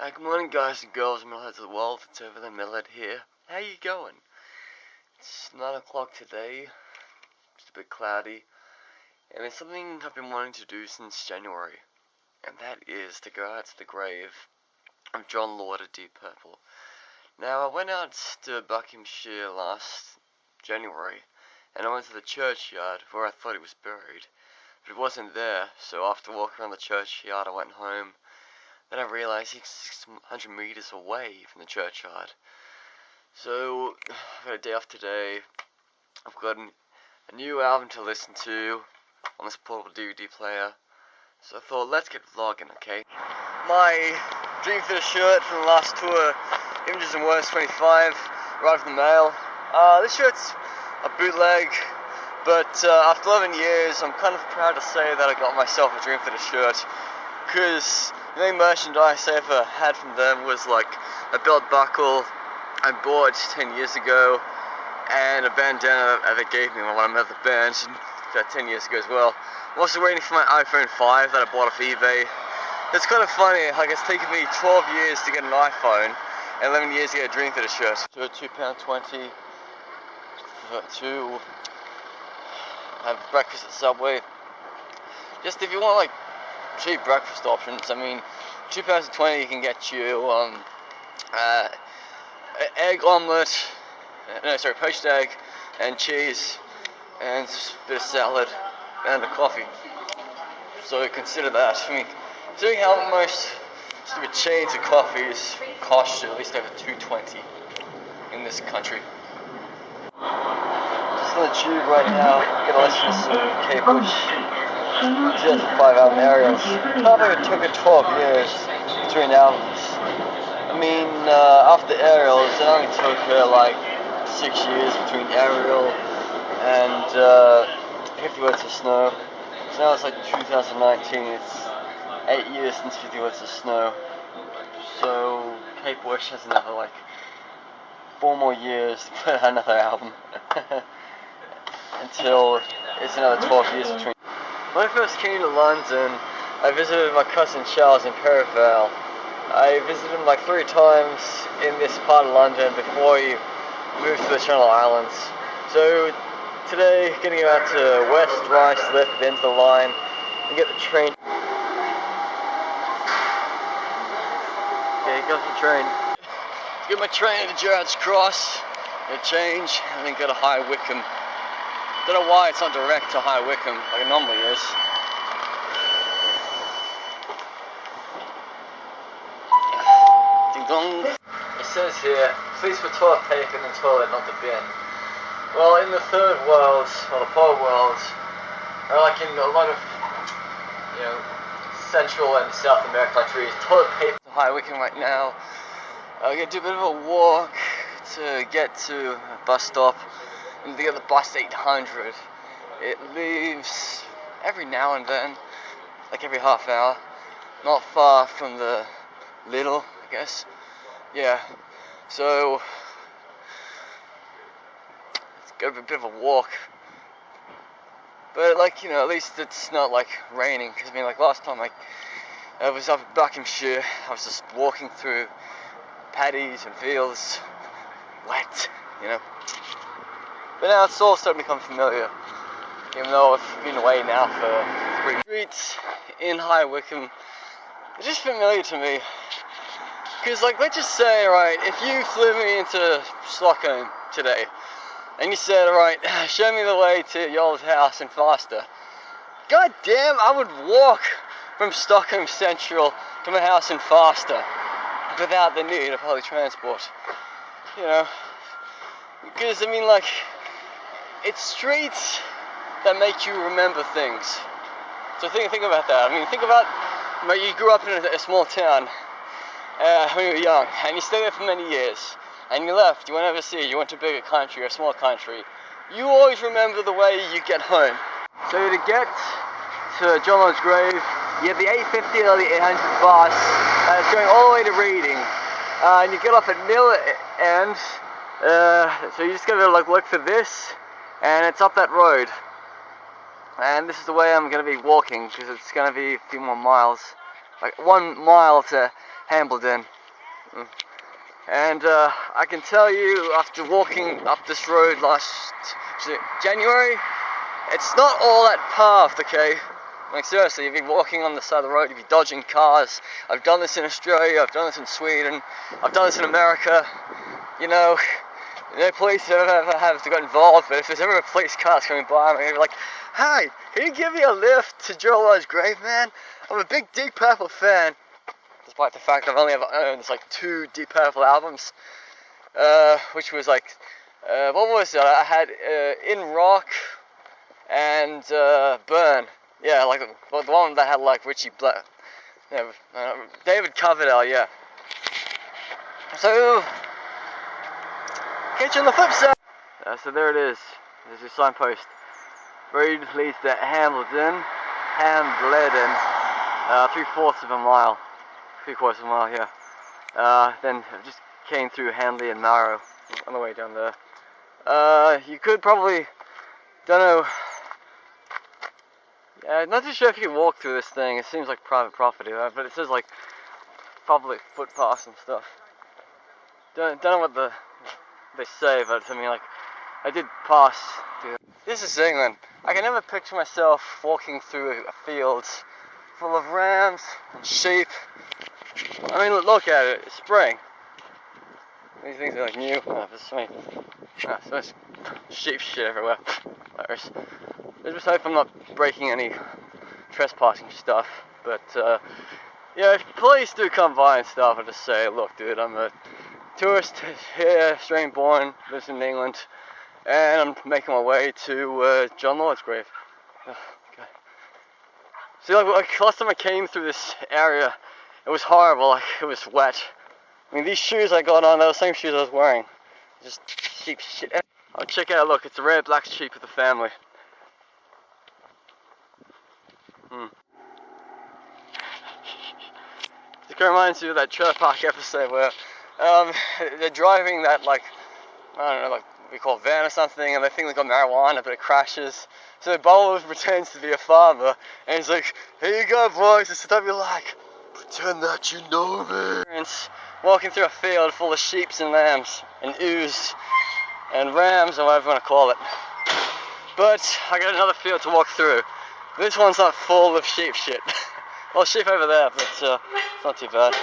Good morning, guys and girls, Metalheads of the world. It's over there, Metalhead here. How you going? It's 9 o'clock today. It's a bit cloudy. And it's something I've been wanting to do since January. And that is to go out to the grave of Jon Lord of Deep Purple. Now, I went out to Buckinghamshire last January, and I went to the churchyard where I thought he was buried. But it wasn't there, so after walking around the churchyard, I went home. Then I realised he's 600 metres away from the churchyard. So, I've got a day off today. I've got a new album to listen to on this portable DVD player. So I thought, let's get vlogging, okay? My Dream Theater shirt from the last tour, Images and Words 25, arrived in the mail. This shirt's a bootleg, but after 11 years, I'm kind of proud to say that I got myself a Dream Theater shirt, because the only merchandise I ever had from them was like a belt buckle I bought 10 years ago, and a bandana that they gave me when I met the band 10 years ago as well. I'm also waiting for my iPhone 5 that I bought off eBay. It's kind of funny, like it's taken me 12 years to get an iPhone, and 11 years to get a Dream Theater shirt. So £2.20 to have breakfast at Subway. Just if you want like cheap breakfast options, I mean, £2.20 can get you egg omelette, poached egg and cheese and a bit of salad and a coffee. So consider that. I mean, considering how most stupid chains of coffees cost you at least over $2.20 in this country. Just on the tube right now, gonna listen to some Kate Bush. 2005 album Aerials. Can't believe it took it 12 years between albums. I mean, after Aerials, it only took her like 6 years between Aerial and 50 Words of Snow. So now it's like 2019, it's 8 years since 50 Words of Snow. So Kate Bush has another like 4 more years to put out another album. Until it's another 12 years between. When I first came to London, I visited my cousin Charles in Perivale. I visited him like 3 times in this part of London before he moved to the Channel Islands. So today, getting out to West Ruislip, at the end of the line, and get the train. Okay, got the train. Get my train to Gerrard's Cross, and change, and then go to High Wycombe. Don't know why it's not direct to High Wycombe like it normally is. Ding dong. It says here, please put toilet paper in the toilet, not the bin. Well, in the third world, or the poor world, or like in a lot of, Central and South American countries, toilet paper to High Wycombe right now. I'm gonna do a bit of a walk to get to a bus stop. And to get the bus 800, it leaves every now and then, like every half hour, not far from the Lidl, I guess. Yeah, so it's got a bit of a walk, but like, at least it's not like raining, because I mean, like last time, like I was up at Buckinghamshire, I was just walking through paddies and fields, wet, But now it's all starting to become familiar, even though I've been away now for 3 streets in High Wycombe. It's just familiar to me, because like, let's just say, right, if you flew me into Stockholm today, and you said, alright, show me the way to your old house in Faster, god damn, I would walk from Stockholm Central to my house in Faster, without the need of public transport, because, I mean, like, it's streets that make you remember things. So think about that. I mean, think about, you grew up in a small town when you were young, and you stayed there for many years, and you left, you went overseas, you went to a bigger country or a small country. You always remember the way you get home. So to get to Jon Lord's grave, you have the 850 or the 800 bus, and it's going all the way to Reading, and you get off at Mill End, so you just gotta like look for this, and it's up that road. And this is the way I'm going to be walking, because it's going to be a few more miles. Like 1 mile to Hambleden. And I can tell you, after walking up this road last January, it's not all that paved, okay? Like seriously, you'd be walking on the side of the road, you'd be dodging cars. I've done this in Australia, I've done this in Sweden, I've done this in America. You know, no police ever have to get involved, but if there's ever a police car coming by, I'm gonna be like, "Hi, can you give me a lift to Jon Lord's grave, man? I'm a big Deep Purple fan." Despite the fact I've only ever owned like 2 Deep Purple albums, which was like, what was it? I had In Rock and Burn. Yeah, like the one that had like Richie Black, David Coverdale. Yeah. So catch you on the flip side. So there it is. There's your signpost. Road leads to Hambleden, 3/4 of a mile. 3/4 of a mile, yeah. Then I just came through Henley and Marrow on the way down there. You could probably, don't know, not too sure if you can walk through this thing. It seems like private property, but it says like public footpaths and stuff. Don't know what they say, but I mean, like, I did pass through. This is England. I can never picture myself walking through fields full of rams and sheep. I mean, look at it. It's spring. These things are like new. So much sheep shit everywhere. I just hope I'm not breaking any trespassing stuff. But yeah, if police do come by and stuff, I just say, look, dude, I'm a tourist here, Australian born, lives in England, and I'm making my way to Jon Lord's grave. Oh, okay. See, like last time I came through this area, it was horrible. Like, it was wet. I mean, these shoes I got on, they're the same shoes I was wearing. Just sheep shit. Oh, check out, look, it's a rare black sheep of the family. It kind of reminds me of that Trailer Park episode where they're driving that, like, I don't know, like we call a van or something, and they think they got marijuana, but it crashes. So Bolo pretends to be a farmer, and he's like, "Here you go, boys, this is what you like. Pretend that you know me." And walking through a field full of sheep and lambs, and ewes, and rams, or whatever you want to call it. But I got another field to walk through. This one's not full of sheep shit. Well, sheep over there, but it's not too bad.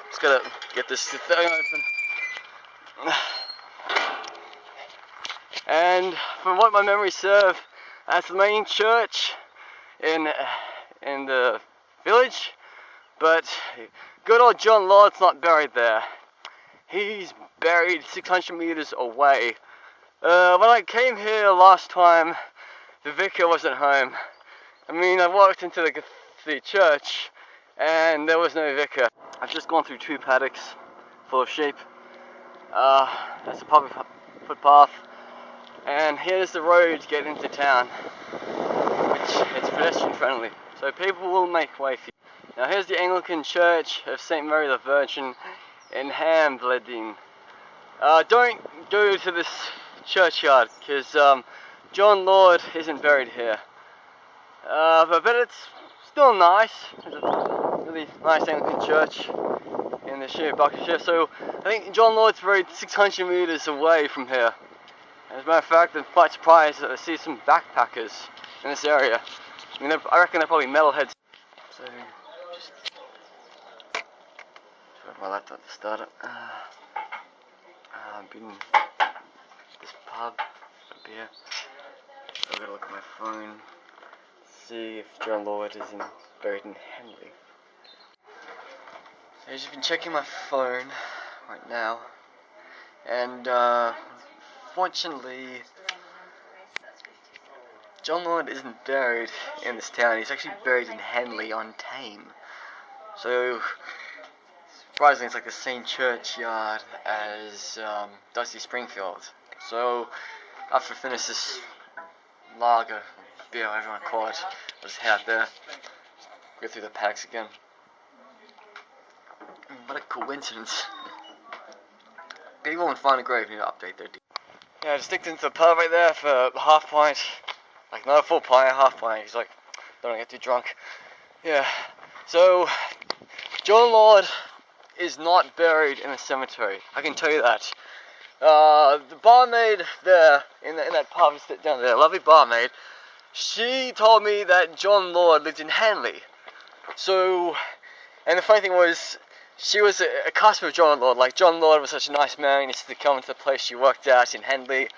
Just gotta get this thing open. And from what my memories serve, that's the main church in the village. But good old Jon Lord's not buried there. He's buried 600 meters away. When I came here last time, the vicar wasn't home. I mean, I walked into the church, and there was no vicar. I've just gone through 2 paddocks full of sheep. That's a public footpath, and here's the road to get into town, which it's pedestrian friendly, so people will make way for you. Now here's the Anglican Church of St. Mary the Virgin in Hambleden. Don't go to this churchyard, because Jon Lord isn't buried here. But it's still nice. It's a really nice Anglican church in the Buckinghamshire. So I think Jon Lord's buried 600 meters away from here. As a matter of fact, I'm quite surprised that I see some backpackers in this area. I mean, I reckon they're probably metalheads. So just wait for my laptop to start up. I've been this pub up here. I've got to look at my phone. See if Jon Lord is buried in Henley. So I've just been checking my phone right now, and fortunately Jon Lord isn't buried in this town. He's actually buried in Henley-on-Thames. So surprisingly, it's like the same churchyard as Dusty Springfield. So after I finish this lager, beer, whatever you want to call it, I'll just head out there, go through the paddocks again. What a coincidence. People won't find a grave, need to update their Yeah, I just sticked into the pub right there for a half pint. Like, not a full pint, a half pint. He's like, don't want to get too drunk. Yeah, so Jon Lord is not buried in a cemetery. I can tell you that. The barmaid there, in that pub down there, lovely barmaid, she told me that Jon Lord lived in Henley. So, and the funny thing was, she was a customer of Jon Lord. Like, Jon Lord was such a nice man. He used to come to the place she worked at in Henley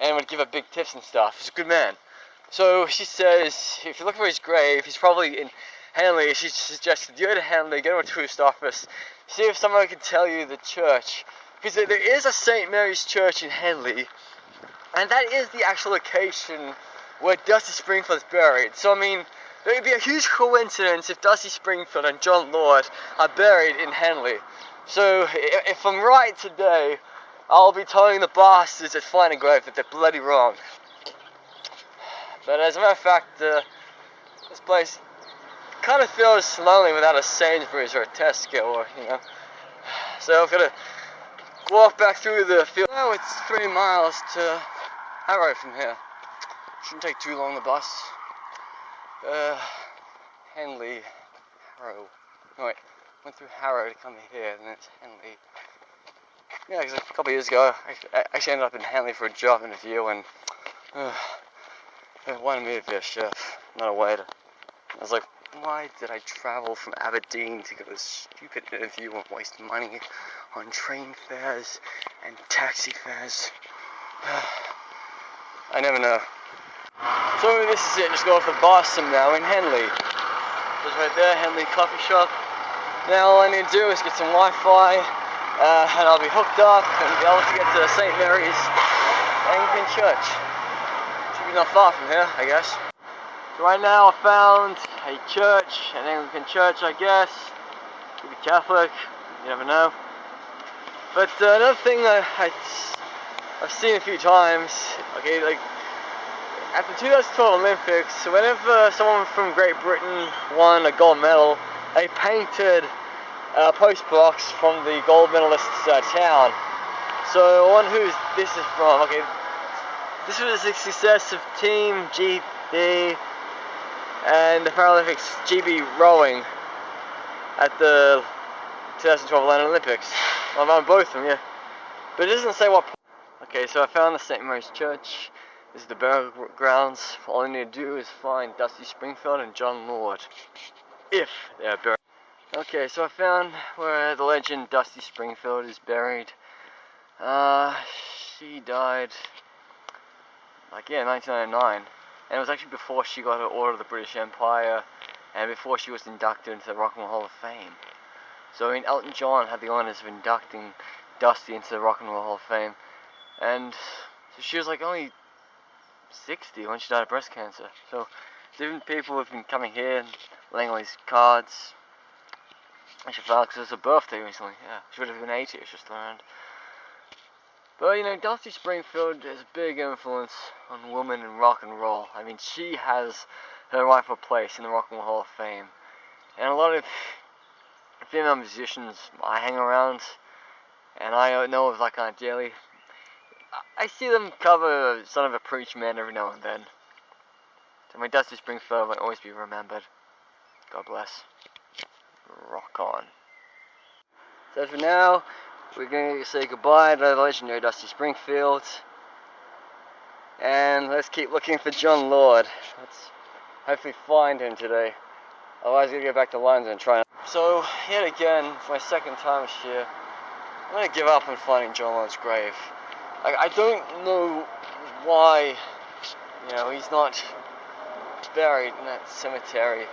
and would give her big tips and stuff. He's a good man. So she says, if you look for his grave, he's probably in Henley. She suggested you go to Henley, go to a tourist office, see if someone can tell you the church. Because there is a St. Mary's Church in Henley, and that is the actual location where Dusty Springfield is buried. So, I mean, there would be a huge coincidence if Dusty Springfield and Jon Lord are buried in Henley. So, if I'm right today, I'll be telling the bastards at Find a Grave that they're bloody wrong. But as a matter of fact, this place kind of feels lonely without a Sainsbury's or a Tesco, or, you know. So I've got to walk back through the field. Oh, it's 3 miles to Harrow from here. Shouldn't take too long, the bus. Henley, Harrow. No, wait, went through Harrow to come here, and then it's Henley. Yeah, because a couple of years ago, I actually ended up in Henley for a job interview, and they wanted me to be a chef, not a waiter. I was like, why did I travel from Aberdeen to go to this stupid interview and waste money on train fares and taxi fares? I never know. So this is it, just go off the Boston now in Henley. Just right there, Henley coffee shop. Now all I need to do is get some Wi-Fi, and I'll be hooked up and be able to get to St. Mary's Anglican Church. Should be not far from here, I guess. So right now I found a church, an Anglican church, I guess. Could be Catholic, you never know. But another thing I've seen a few times, okay, like at the 2012 Olympics, whenever someone from Great Britain won a gold medal, they painted a postbox from the gold medalist's town. So I wonder who this is from. Okay, this was the success of Team GB and the Paralympics GB rowing at the 2012 London Olympics. Well, on both of them, yeah. But it doesn't say what. Okay, so I found the St. Mary's Church. This is the burial grounds. All I need to do is find Dusty Springfield and Jon Lord, if they're buried. Okay, so I found where the legend Dusty Springfield is buried. She died, like, yeah, 1999. And it was actually before she got her Order of the British Empire, and before she was inducted into the Rock and Roll Hall of Fame. So, I mean, Elton John had the honors of inducting Dusty into the Rock and Roll Hall of Fame. And so she was like only 60 when she died of breast cancer. So, different people have been coming here and laying all these cards. Actually, because it was her birthday recently. Yeah, she would have been 80 if she was still around. But, you know, Dusty Springfield has a big influence on women in rock and roll. I mean, she has her rightful place in the Rock and Roll Hall of Fame. And a lot of female musicians I hang around, and I know of, like, on a daily, I see them cover Son of a Preach Man every now and then. So my Dusty Springfield will always be remembered. God bless. Rock on. So for now, we're going to say goodbye to the legendary Dusty Springfield. And let's keep looking for Jon Lord. Let's hopefully find him today. Otherwise, we're going to go back to London and try. So, yet again, for my second time this year, I'm going to give up on finding Jon Lord's grave. I don't know why, you know, he's not buried in that cemetery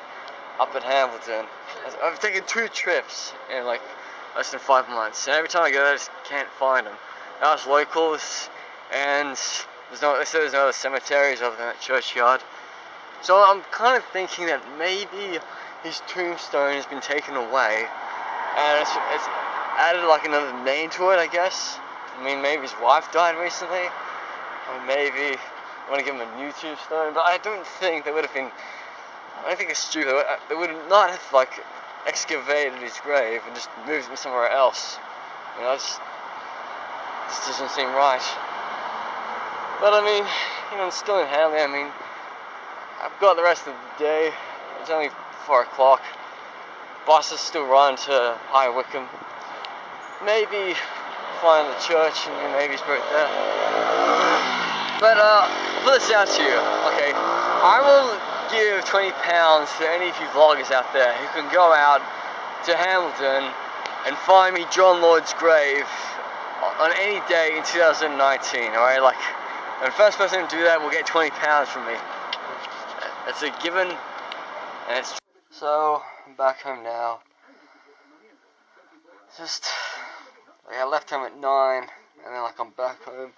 up at Hambleden. I've taken 2 trips in like less than 5 months, and every time I go I just can't find him. I asked locals, and they said there's no other cemeteries other than that churchyard. So I'm kind of thinking that maybe his tombstone has been taken away, and it's added like another name to it, I guess. I mean, maybe his wife died recently, or maybe I want to give him a new tombstone, but I don't think they would have been, I don't think it's stupid. They would not have, like, excavated his grave and just moved him somewhere else. You know, this doesn't seem right. But I mean, you know, I'm still in Henley. I mean, I've got the rest of the day. It's only 4 o'clock. Buses still run to High Wycombe. maybe find the church and maybe he's buried there. But put this out to you, okay? I will give £20 to any of you vloggers out there who can go out to Hambleden and find me Jon Lord's grave on any day in 2019, alright? Like, and the first person to do that will get £20 from me. That's a given, and it's... So, I'm back home now. Just, like, I left home at 9, and then, like, I'm back home.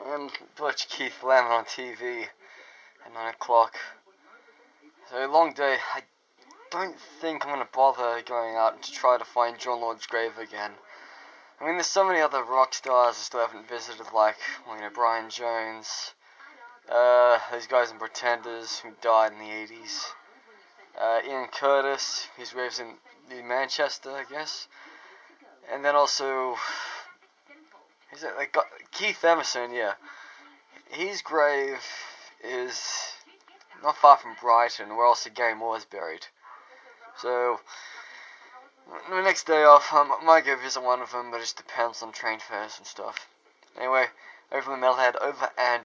And watch Keith Lemon on TV at 9 o'clock. So, a long day. I don't think I'm going to bother going out to try to find Jon Lord's grave again. I mean, there's so many other rock stars I still haven't visited, like, well, you know, Brian Jones, those guys in Pretenders who died in the 80s, Ian Curtis, his grave's in Manchester, I guess, and then also, is it, like, Keith Emerson, yeah, his grave is not far from Brighton, where also Gary Moore's buried. So, the next day off, I might go visit one of them, but it just depends on train fares and stuff. Anyway, over from Metalhead, over and